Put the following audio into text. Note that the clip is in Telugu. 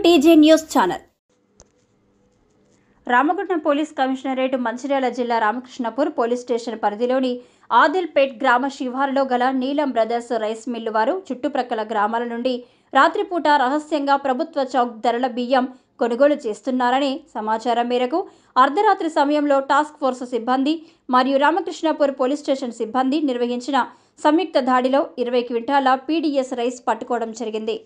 TJ news channel. Ramagundam police commissionerate Mancherial జిల్లా రామకృష్ణపూర్ పోలీస్ స్టేషన్ పరిధిలోని ఆదిల్పేట్ గ్రామ శివారులో గల నీలం బ్రదర్స్ రైస్ మిల్లు వారు చుట్టుప్రక్కల గ్రామాల నుండి రాత్రిపూట రహస్యంగా ప్రభుత్వ చౌక్ ధరల బియ్యం కొనుగోలు చేస్తున్నారనే సమాచారం మేరకు అర్ధరాత్రి సమయంలో టాస్క్ ఫోర్స్ సిబ్బంది మరియు రామకృష్ణపూర్ పోలీస్ స్టేషన్ సిబ్బంది నిర్వహించిన సంయుక్త దాడిలో 20 క్వింటాల పీడీఎస్ రైస్ పట్టుకోవడం జరిగింది.